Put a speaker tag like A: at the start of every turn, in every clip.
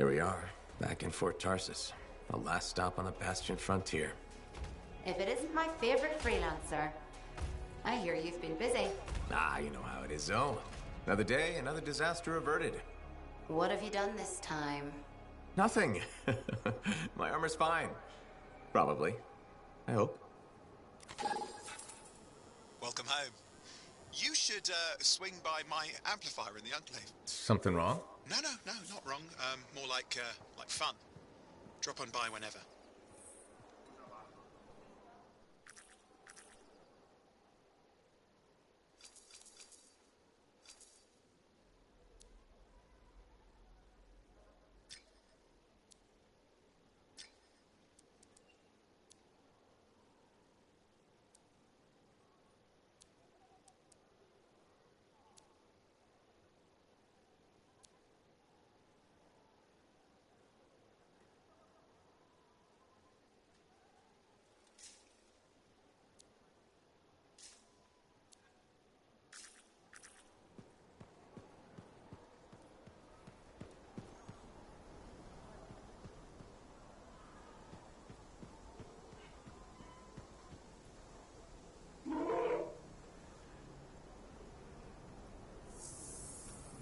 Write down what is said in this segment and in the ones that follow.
A: Here we are, back in Fort Tarsis. The last stop on the Bastion frontier.
B: If it isn't my favorite freelancer. I hear you've been busy.
A: Ah, you know how it is, Zoe. Another day, another disaster averted.
B: What have you done this time?
A: Nothing. My armor's fine. Probably. I hope.
C: Welcome home. You should swing by my amplifier in the Enclave.
A: Something wrong?
C: No, not wrong. More like fun. Drop on by whenever.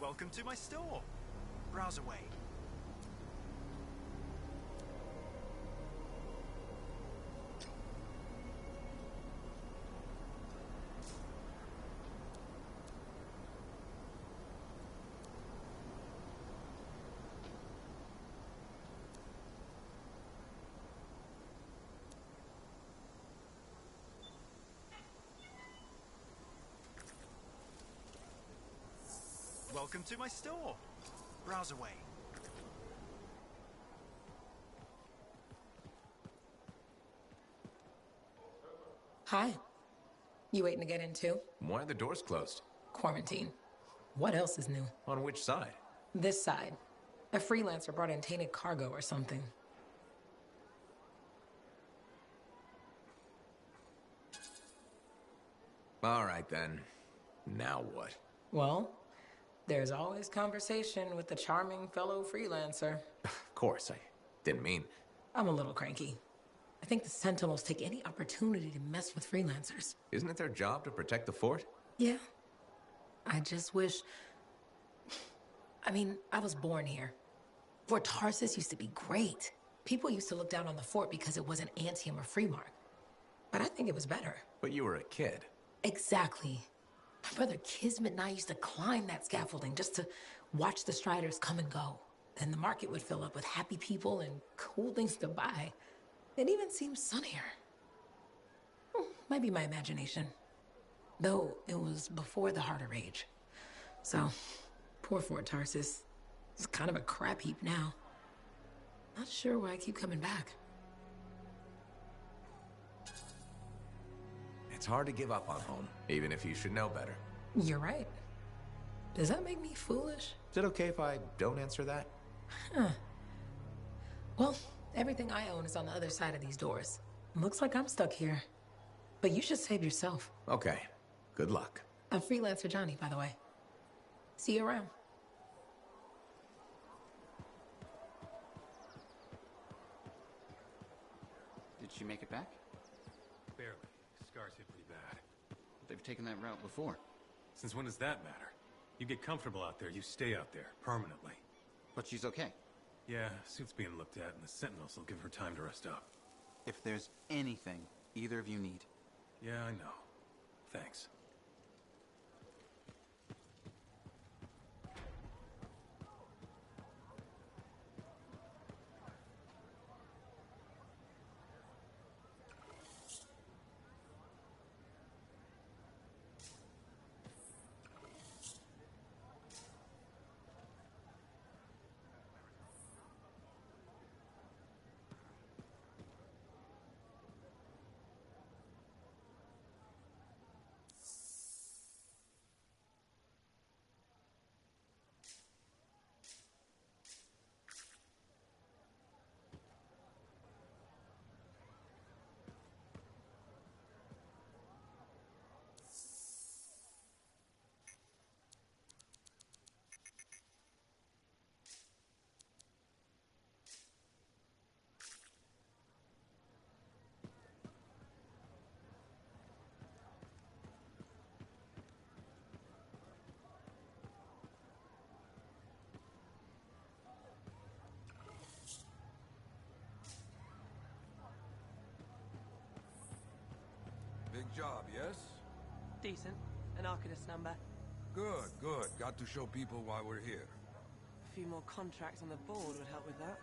D: Welcome to my store. Browse away. Welcome to my store. Browse away.
E: Hi. You waiting to get in too?
A: Why are the doors closed?
E: Quarantine. What else is new?
A: On which side?
E: This side. A freelancer brought in tainted cargo or something.
A: All right, then. Now what?
E: Well, there's always conversation with the charming fellow freelancer.
A: Of course, I didn't mean...
E: I'm a little cranky. I think the Sentinels take any opportunity to mess with freelancers.
A: Isn't it their job to protect the fort?
E: Yeah. I just wish... I mean, I was born here. Fort Tarsis used to be great. People used to look down on the fort because it wasn't Antium or Freemark. But I think it was better.
A: But you were a kid.
E: Exactly. My brother Kismet and I used to climb that scaffolding just to watch the Striders come and go. Then the market would fill up with happy people and cool things to buy. It even seemed sunnier. Might be my imagination. Though it was before the Harder Age. So, poor Fort Tarsis. It's kind of a crap heap now. Not sure why I keep coming back.
A: It's hard to give up on home, even if you should know better.
E: You're right. Does that make me foolish?
A: Is it okay if I don't answer that?
E: Huh. Well, everything I own is on the other side of these doors. Looks like I'm stuck here. But you should save yourself.
A: Okay. Good luck.
E: I'm freelancer Johnny, by the way. See you around.
F: Did she make it back?
G: Barely. Scars hit pretty bad.
F: They've taken that route before.
G: Since when does that matter? You get comfortable out there, you stay out there, permanently.
F: But she's okay.
G: Yeah, suit's being looked at, and the Sentinels will give her time to rest up.
F: If there's anything either of you need.
G: Yeah, I know. Thanks.
H: Big job, yes?
I: Decent. An Arcanist number.
H: Good, good. Got to show people why we're here.
I: A few more contracts on the board would help with that.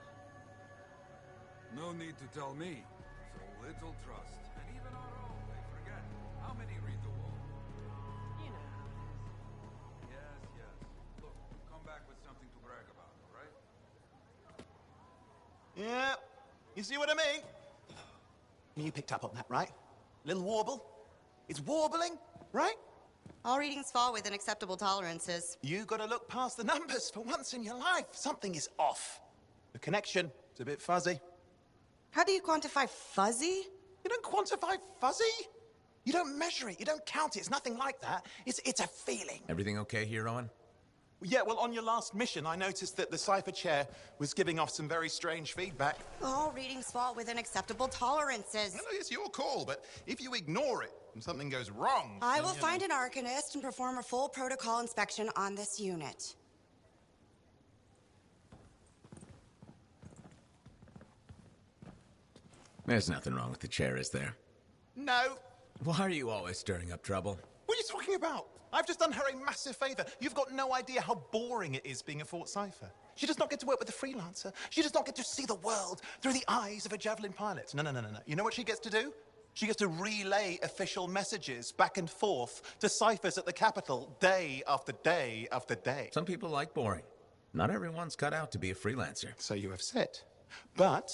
H: No need to tell me. So little trust. And even our own, they forget. How many read the wall?
I: You know how it is.
H: Yes, yes. Look, come back with something to brag about, all right?
J: Yeah, you see what I mean? You picked up on that, right? Little warble? It's warbling, right?
K: All readings fall within acceptable tolerances.
J: You gotta look past the numbers for once in your life. Something is off. The connection is a bit fuzzy.
K: How do you quantify fuzzy?
J: You don't quantify fuzzy? You don't measure it, you don't count it. It's nothing like that. It's a feeling.
A: Everything okay here, Owen?
J: Yeah, well, on your last mission, I noticed that the cipher chair was giving off some very strange feedback.
K: All readings fall within acceptable tolerances.
L: Well, it's your call, but if you ignore it and something goes wrong...
K: I will find an Arcanist and perform a full protocol inspection on this unit.
A: There's nothing wrong with the chair, is there?
J: No.
A: Why are you always stirring up trouble?
J: What are you talking about? I've just done her a massive favor. You've got no idea how boring it is being a Fort Cipher. She does not get to work with a freelancer. She does not get to see the world through the eyes of a Javelin pilot. No. You know what she gets to do? She gets to relay official messages back and forth to ciphers at the Capitol day after day after day.
A: Some people like boring. Not everyone's cut out to be a freelancer.
J: So you have said. But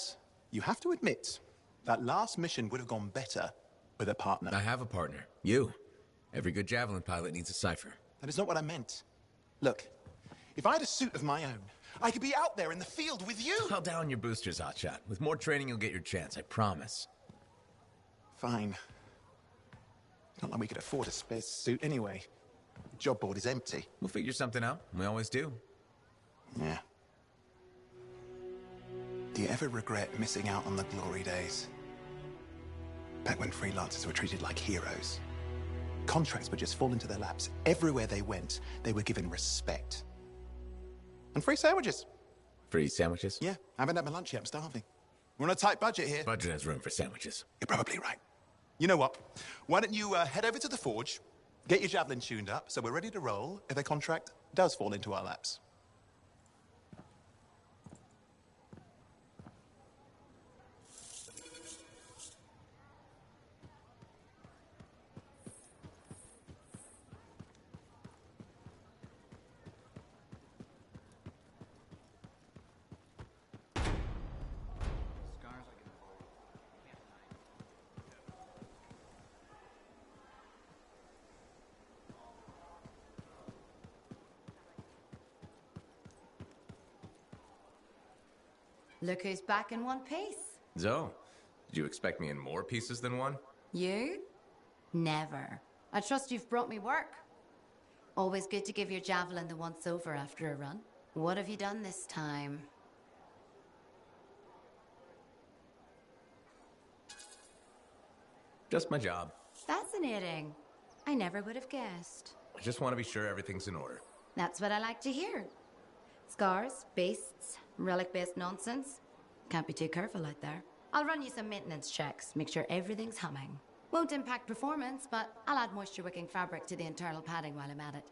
J: you have to admit, that last mission would have gone better with a partner.
A: I have a partner. You. Every good Javelin pilot needs a cipher.
J: That is not what I meant. Look, if I had a suit of my own, I could be out there in the field with you.
A: Dial down your boosters, Hotshot. With more training, you'll get your chance, I promise.
J: Fine. It's not like we could afford a spare suit anyway. The job board is empty.
A: We'll figure something out. We always do.
J: Yeah. Do you ever regret missing out on the glory days? Back when freelancers were treated like heroes. Contracts would just fall into their laps. Everywhere they went, they were given respect. And free sandwiches.
A: Free sandwiches?
J: Yeah, I haven't had my lunch yet. I'm starving. We're on a tight budget here.
A: Budget has room for sandwiches.
J: You're probably right. You know what? Why don't you head over to the forge, get your Javelin tuned up, so we're ready to roll if a contract does fall into our laps.
B: Look who's back in one piece.
A: Zoe, did you expect me in more pieces than one?
B: You? Never. I trust you've brought me work. Always good to give your Javelin the once-over after a run. What have you done this time?
A: Just my job.
B: Fascinating. I never would have guessed.
A: I just want to be sure everything's in order.
B: That's what I like to hear. Scars, beasts, relic-based nonsense. Can't be too careful out there. I'll run you some maintenance checks, make sure everything's humming. Won't impact performance, but I'll add moisture-wicking fabric to the internal padding while I'm at it.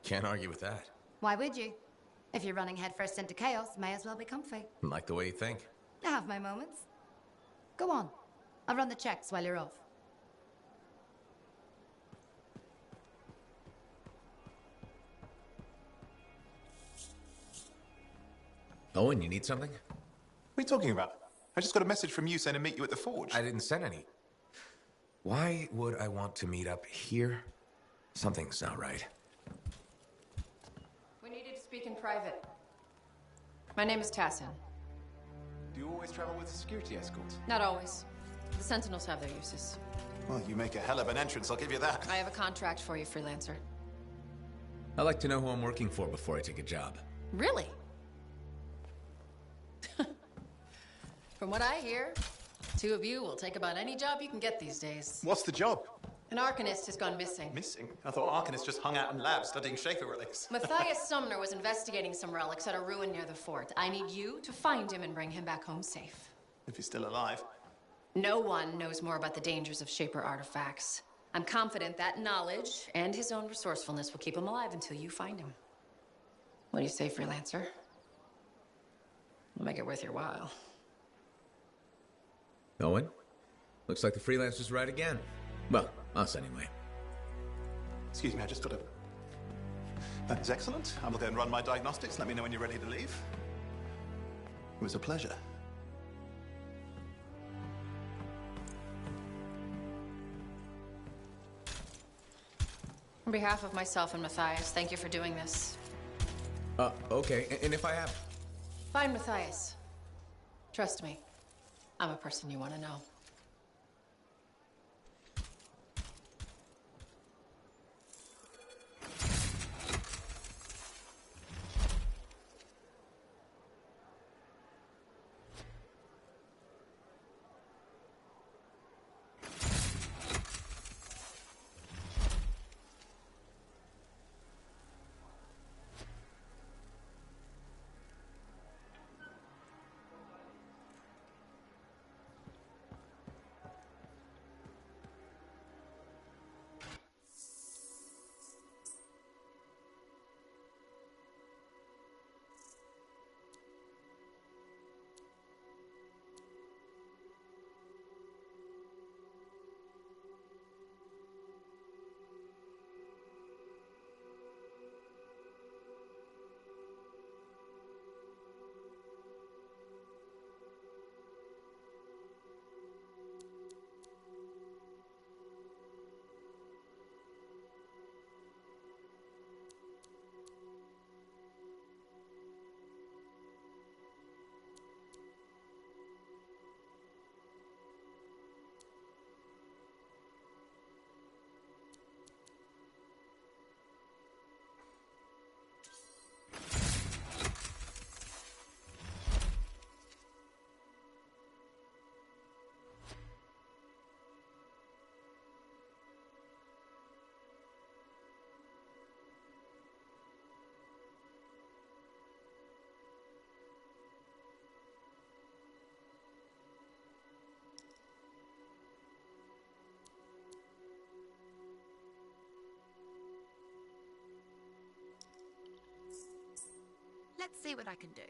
A: Can't argue with that.
B: Why would you? If you're running headfirst into chaos, may as well be comfy.
A: Like the way you think.
B: I have my moments. Go on. I'll run the checks while you're off.
A: Owen, you need something?
J: What are you talking about? I just got a message from you saying to meet you at the forge.
A: I didn't send any. Why would I want to meet up here? Something's not right.
M: We needed to speak in private. My name is Tassin.
J: Do you always travel with a security escort?
M: Not always. The Sentinels have their uses.
J: Well, you make a hell of an entrance, I'll give you that.
M: I have a contract for you, freelancer.
A: I like to know who I'm working for before I take a job.
M: Really? From what I hear, two of you will take about any job you can get these days.
J: What's the job?
M: An Arcanist has gone missing.
J: Missing? I thought Arcanists just hung out in labs studying Schaefer relics.
M: Matthias Sumner was investigating some relics at a ruin near the fort. I need you to find him and bring him back home safe.
J: If he's still alive.
M: No one knows more about the dangers of Shaper artifacts. I'm confident that knowledge and his own resourcefulness will keep him alive until you find him. What do you say, freelancer? We'll make it worth your while.
N: Owen? Looks like the freelancer's right again. Well, us anyway.
J: Excuse me, I just got to... That is excellent. I will go and run my diagnostics. Let me know when you're ready to leave. It was a pleasure.
M: On behalf of myself and Matthias, thank you for doing this.
N: Okay. And if I have...
M: Find Matthias. Trust me, I'm a person you want to know.
B: Let's see what I can do.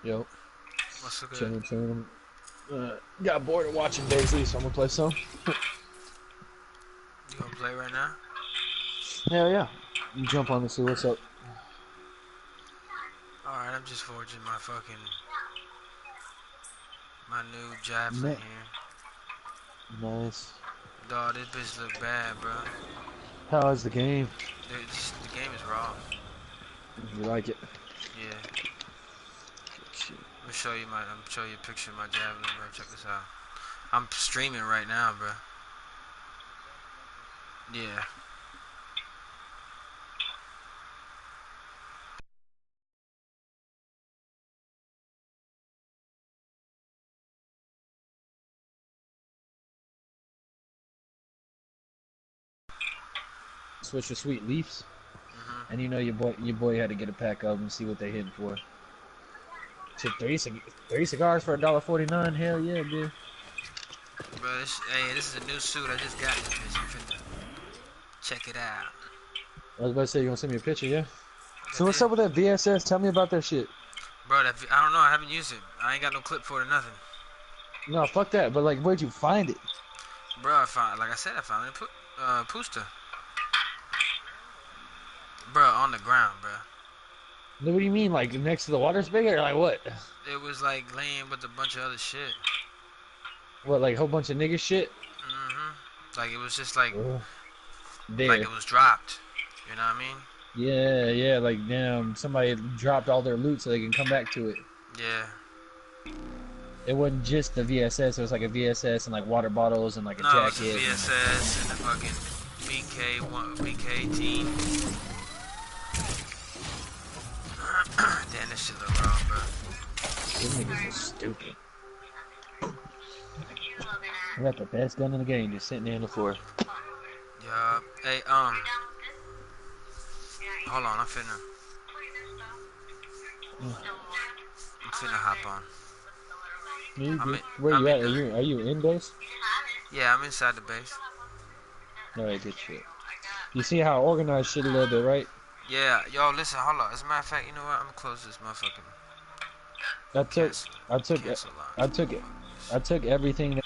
O: Yo.
P: What's the good?
O: Chilling. Got bored of watching Daisy, so I'm gonna play some.
P: You gonna play right now?
O: Hell yeah. You jump on and see what's up.
P: Alright, I'm just forging my new javelin here.
O: Nice.
P: Dawg, this bitch look bad, bro.
O: How is the game?
P: The game is raw.
O: You like it?
P: Yeah. I'm show you a picture of my javelin, bro. Check this out. I'm streaming right now, bro. Yeah.
O: Switch your sweet leaves. And you know your boy had to get a pack of them and see what they hitting for. So three cigars for $1.49. Hell yeah, dude.
P: Bro, this is a new suit I just got. I'm finna check it out.
O: I was about to say, you gonna send me a picture, yeah? So what's up with that VSS? Tell me about that shit.
P: Bro, I don't know. I haven't used it. I ain't got no clip for it or nothing.
O: No, fuck that. But like, where'd you find it?
P: Bro, I found it in Pusta. Bro, on the ground, bro.
O: What do you mean, like next to the water spigot, or like what?
P: It was like laying with a bunch of other shit.
O: What, like a whole bunch of nigga shit?
P: Like it was just like,
O: there.
P: like it was dropped. You know what I mean?
O: Yeah, like damn, somebody dropped all their loot so they can come back to it.
P: Yeah.
O: It wasn't just the VSS, it was like a VSS and like water bottles and like a jacket.
P: No, it was a VSS and a fucking BK team. Damn, this shit look wrong, bro.
O: These niggas are stupid. I got the best gun in the game, just sitting there on the floor.
P: Yeah. Hey, hold on, I'm finna hop on.
O: Where you at? Are you in base?
P: Yeah, I'm inside the base.
O: Alright, good shit. You see how I organized shit a little bit, right?
P: Yeah, yo, listen, hold on. As a matter of fact, you know what? I'm gonna close this motherfucking.
O: I took everything that